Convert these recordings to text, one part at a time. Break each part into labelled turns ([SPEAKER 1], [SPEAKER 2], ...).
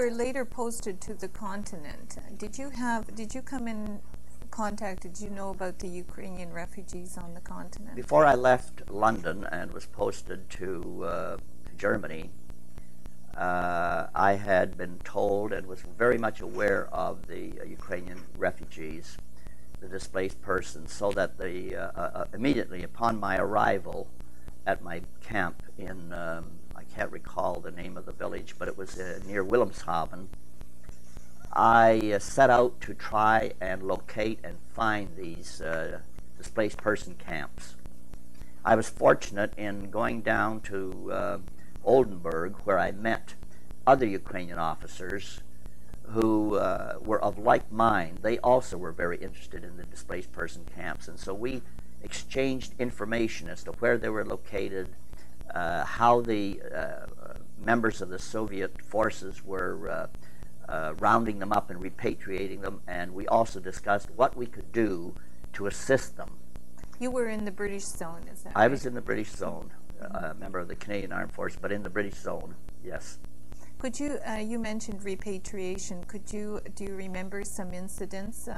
[SPEAKER 1] were later posted to the continent. Did you come in contact, did you know about the Ukrainian refugees on the continent?
[SPEAKER 2] Before I left London and was posted to Germany, I had been told and was very much aware of the Ukrainian refugees, the displaced persons, so that immediately upon my arrival at my camp in, I can't recall the name of the village, but it was near Wilhelmshaven, I set out to try and locate and find these displaced person camps. I was fortunate in going down to Oldenburg, where I met other Ukrainian officers who were of like mind. They also were very interested in the displaced person camps, and so we exchanged information as to where they were located, how the members of the Soviet forces were rounding them up and repatriating them, and we also discussed what we could do to assist them.
[SPEAKER 1] You were in the British zone, is that right?
[SPEAKER 2] I was in the British zone, a member of the Canadian Armed Forces, but in the British zone, yes.
[SPEAKER 1] Could you, you mentioned repatriation, do you remember some incidents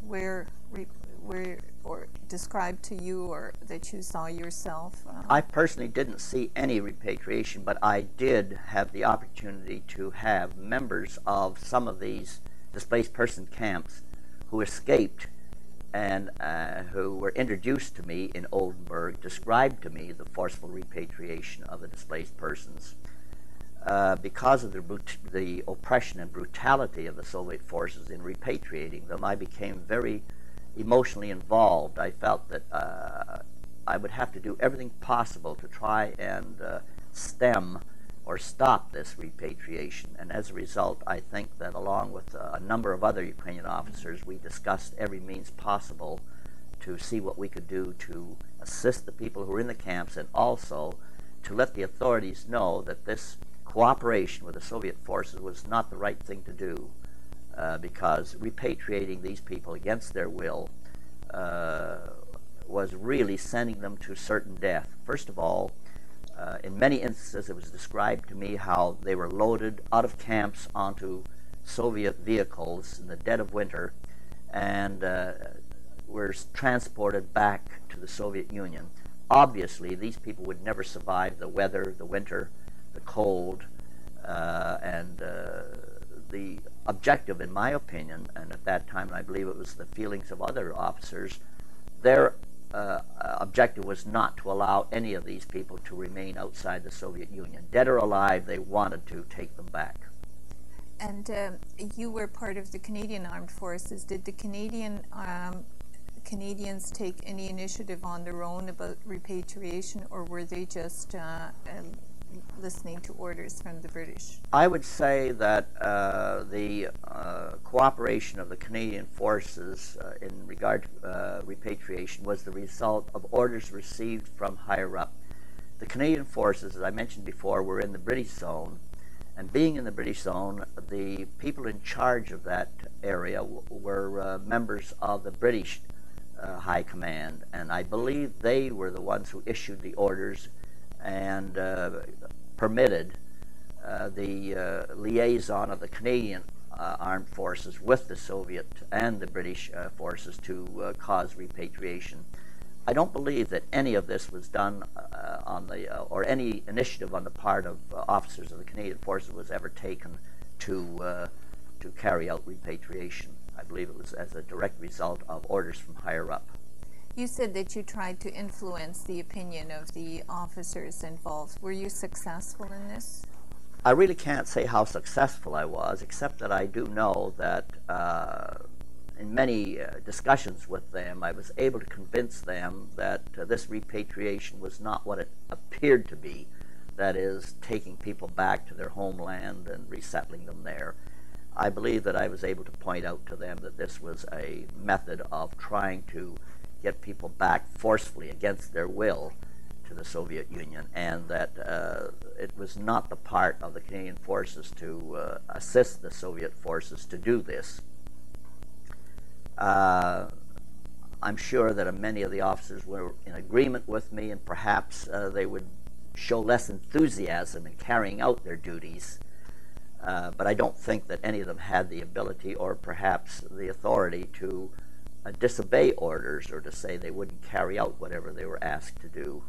[SPEAKER 1] where or described to you or that you saw yourself?
[SPEAKER 2] I personally didn't see any repatriation, but I did have the opportunity to have members of some of these displaced person camps who escaped and who were introduced to me in Oldenburg, described to me the forceful repatriation of the displaced persons. Because of the oppression and brutality of the Soviet forces in repatriating them, I became very emotionally involved. I felt that I would have to do everything possible to try and stem or stop this repatriation. And as a result, I think that along with a number of other Ukrainian officers, we discussed every means possible to see what we could do to assist the people who were in the camps, and also to let the authorities know that this cooperation with the Soviet forces was not the right thing to do, because repatriating these people against their will was really sending them to certain death. First of all, in many instances it was described to me how they were loaded out of camps onto Soviet vehicles in the dead of winter and were transported back to the Soviet Union. Obviously, these people would never survive the weather, the winter, the cold, and the objective, in my opinion, and at that time I believe it was the feelings of other officers, their objective was not to allow any of these people to remain outside the Soviet Union. Dead or alive, they wanted to take them back.
[SPEAKER 1] And you were part of the Canadian Armed Forces. Did the Canadians take any initiative on their own about repatriation, or were they just listening to orders from the British?
[SPEAKER 2] I would say that the cooperation of the Canadian forces in regard to repatriation was the result of orders received from higher up. The Canadian forces, as I mentioned before, were in the British zone, and being in the British zone, the people in charge of that area were members of the British High Command, and I believe they were the ones who issued the orders and permitted the liaison of the Canadian armed forces with the Soviet and the British forces to cause repatriation. I don't believe that any of this was done or any initiative on the part of officers of the Canadian forces was ever taken to carry out repatriation. I believe it was as a direct result of orders from higher up.
[SPEAKER 1] You said that you tried to influence the opinion of the officers involved. Were you successful in this?
[SPEAKER 2] I really can't say how successful I was, except that I do know that in many discussions with them, I was able to convince them that this repatriation was not what it appeared to be, that is, taking people back to their homeland and resettling them there. I believe that I was able to point out to them that this was a method of trying to get people back forcefully against their will to the Soviet Union, and that it was not the part of the Canadian forces to assist the Soviet forces to do this. I'm sure that many of the officers were in agreement with me, and perhaps they would show less enthusiasm in carrying out their duties but I don't think that any of them had the ability or perhaps the authority to disobey orders or to say they wouldn't carry out whatever they were asked to do.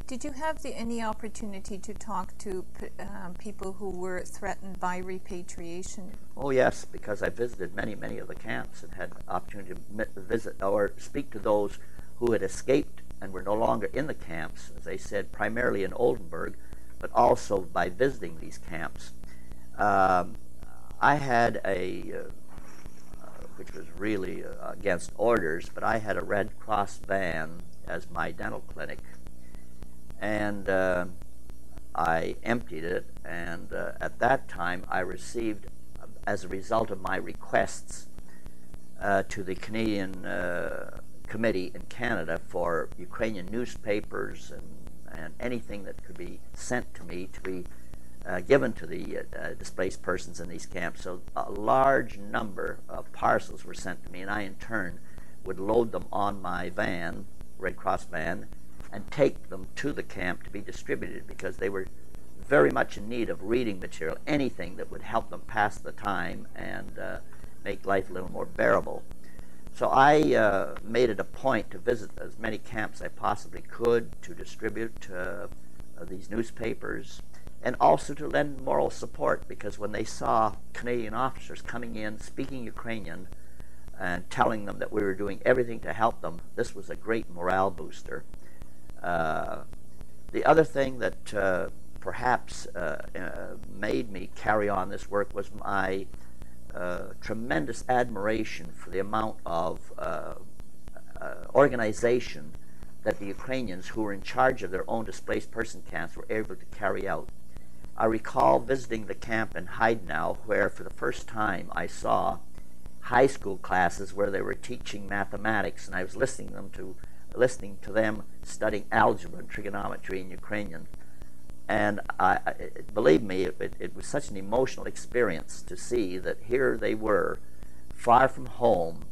[SPEAKER 1] Did you have any opportunity to talk to people who were threatened by repatriation?
[SPEAKER 2] Oh yes, because I visited many of the camps and had opportunity to visit or speak to those who had escaped and were no longer in the camps, as I said, primarily in Oldenburg, but also by visiting these camps. I had which was really against orders, but I had a Red Cross van as my dental clinic. And I emptied it, and at that time I received, as a result of my requests to the Canadian Committee in Canada for Ukrainian newspapers and anything that could be sent to me to be given to the displaced persons in these camps. So a large number of parcels were sent to me, and I in turn would load them on my van, Red Cross van, and take them to the camp to be distributed, because they were very much in need of reading material, anything that would help them pass the time and make life a little more bearable. So I made it a point to visit as many camps as I possibly could, to distribute these newspapers, and also to lend moral support, because when they saw Canadian officers coming in, speaking Ukrainian, and telling them that we were doing everything to help them, this was a great morale booster. The other thing that perhaps made me carry on this work was my tremendous admiration for the amount of organization that the Ukrainians who were in charge of their own displaced person camps were able to carry out. I recall visiting the camp in Heidenau, where for the first time I saw high school classes where they were teaching mathematics, and I was listening to them studying algebra and trigonometry in Ukrainian. And believe me, it was such an emotional experience to see that here they were, far from home,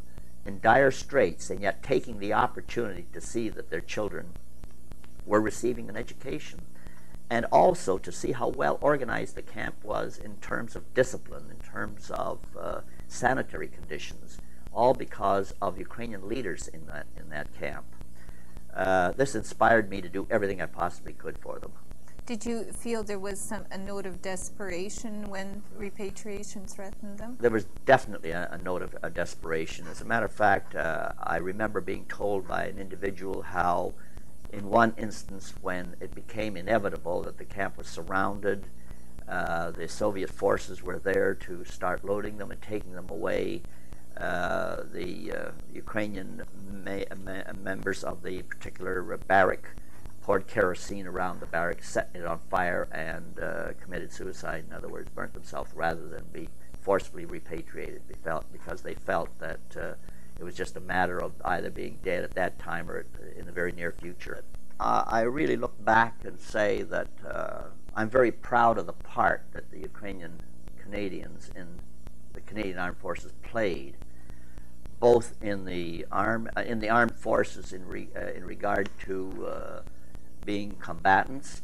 [SPEAKER 2] in dire straits, and yet taking the opportunity to see that their children were receiving an education. And also to see how well organized the camp was in terms of discipline, in terms of sanitary conditions, all because of Ukrainian leaders in that camp. This inspired me to do everything I possibly could for them.
[SPEAKER 1] Did you feel there was a note of desperation when repatriation threatened them?
[SPEAKER 2] There was definitely a note of desperation. As a matter of fact, I remember being told by an individual how in one instance, when it became inevitable that the camp was surrounded, the Soviet forces were there to start loading them and taking them away. The Ukrainian members of the particular barrack poured kerosene around the barrack, set it on fire, and committed suicide. In other words, burnt themselves rather than be forcibly repatriated, because they felt that it was just a matter of either being dead at that time or in the very near future. I really look back and say that I'm very proud of the part that the Ukrainian Canadians in the Canadian Armed Forces played, both in the armed forces in regard to being combatants,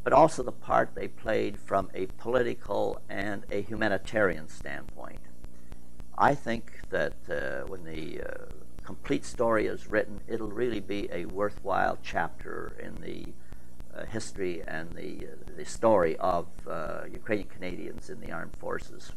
[SPEAKER 2] but also the part they played from a political and a humanitarian standpoint. I think that when the complete story is written, it'll really be a worthwhile chapter in the history and the story of Ukrainian Canadians in the armed forces.